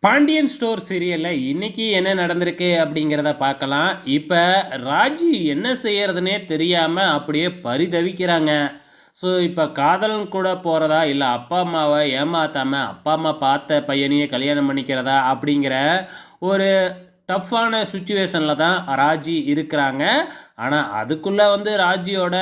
Pandian store சீரியல்ல இன்னைக்கு என்ன நடந்திருக்கு அப்படிங்கிறத பார்க்கலாம். இப்ப ராஜி என்ன செய்யறதுன்னே தெரியாம அப்படியே பரிதவிக்கிறாங்க. ஸோ இப்ப காதலன் கூட போறதா, இல்ல அப்பா அம்மாவ ஏமாத்தாம அப்பா அம்மா பார்த்த பையனையே கல்யாணம் பண்ணிக்கிறதா அப்படிங்கிற ஒரு டஃப்பான சிச்சுவேஷன்ல தான் ராஜி இருக்கிறாங்க. ஆனா அதுக்குள்ள ராஜியோட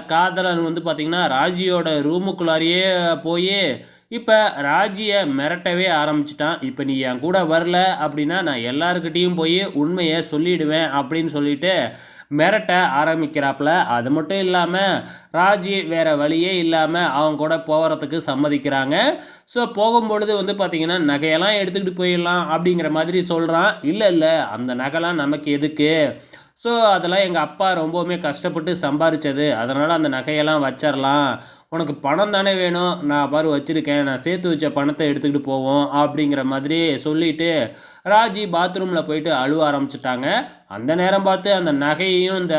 காதலன் பார்த்தீங்கன்னா, ராஜியோட ரூமுக்குள்ளாரையே போயி இப்ப ராஜிய மிரட்டவே ஆரம்பிச்சுட்டான். இப்ப நீ என் கூட வரல அப்படின்னா, நான் எல்லார்கிட்டயும் போய் உண்மைய சொல்லிடுவேன் அப்படின்னு சொல்லிட்டு மிரட்ட ஆரம்பிக்கிறாப்புல. அது மட்டும் இல்லாம, ராஜி வேற வழியே இல்லாம அவங்க கூட போறதுக்கு சம்மதிக்கிறாங்க. ஸோ போகும்பொழுது பார்த்தீங்கன்னா, நகையெல்லாம் எடுத்துக்கிட்டு போயிடலாம் அப்படிங்கிற மாதிரி சொல்றான். இல்ல, இல்ல அந்த நகைலாம் நமக்கு எதுக்கு? ஸோ அதெல்லாம் எங்க அப்பா ரொம்பவுமே கஷ்டப்பட்டு சம்பாரிச்சது. அதனால அந்த நகையெல்லாம் வச்சரலாம். உனக்கு பணம் தானே வேணும். நான் பாரு வச்சிருக்கேன். நான் சேர்த்து வச்ச பணத்த எடுத்துக்கிட்டு போவோம். அப்படிங்கிற மாதிரி சொல்லிட்டு, ராஜி பாத்ரூம்ல போயிட்டு அழுவ ஆரம்பிச்சுட்டாங்க. அந்த நேரம் பார்த்து அந்த நகையையும் இந்த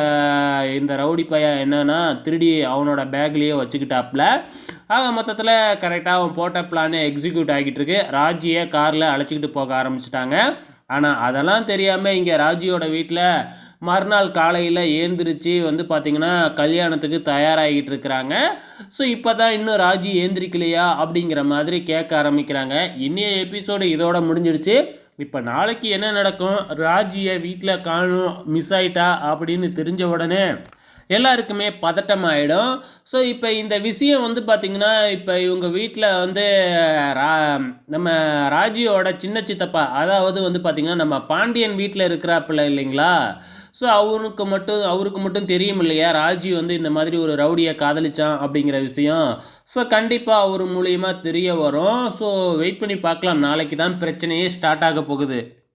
இந்த ரவுடி பையன் என்னன்னா, திருடி அவனோட பேக்லயே வச்சுக்கிட்டாப்புல. மொத்தத்தில கரெக்ட்டா அவன் போட்ட பிளானே எக்ஸிக்யூட் ஆகிட்டு இருக்கு. ராஜிய கார்ல அழைச்சுக்கிட்டு போக ஆரம்பிச்சுட்டாங்க. ஆனா, அதெல்லாம் தெரியாம இங்க ராஜியோட வீட்ல மறுநாள் காலையில ஏந்திரிச்சு பார்த்தீங்கன்னா, கல்யாணத்துக்கு தயாராகிட்டு இருக்கிறாங்க. ஸோ, இப்ப தான் இன்னும் ராஜி ஏந்திரிக்கலையா? அப்படிங்கிற மாதிரி கேட்க ஆரம்பிக்கிறாங்க. இன்னைய எபிசோடு இதோட முடிஞ்சிடுச்சு. இப்ப நாளைக்கு என்ன நடக்கும்? ராஜிய வீட்ல காணோம், மிஸ் ஆயிட்டா அப்படின்னு தெரிஞ்ச உடனே எல்லாருக்குமே பதட்டமாயிடும். ஸோ, இப்ப இந்த விஷயம் பார்த்தீங்கன்னா, இப்ப இவங்க வீட்ல ரா நம்ம ராஜியோட சின்ன சித்தப்பா, அதாவது பார்த்தீங்கன்னா, நம்ம பாண்டியன் வீட்ல இருக்கிறாப்புல இல்லைங்களா? ஸோ, அவருக்கு மட்டும் தெரியும் இல்லையா? ராஜி இந்த மாதிரி ஒரு ரவுடிய காதலிச்சான் அப்படிங்கிற விஷயம். ஸோ, கண்டிப்பா அவர் மூலியமா தெரிய வரும். ஸோ, வெயிட் பண்ணி பார்க்கலாம். நாளைக்கு தான் பிரச்சனையே ஸ்டார்ட் ஆக போகுது.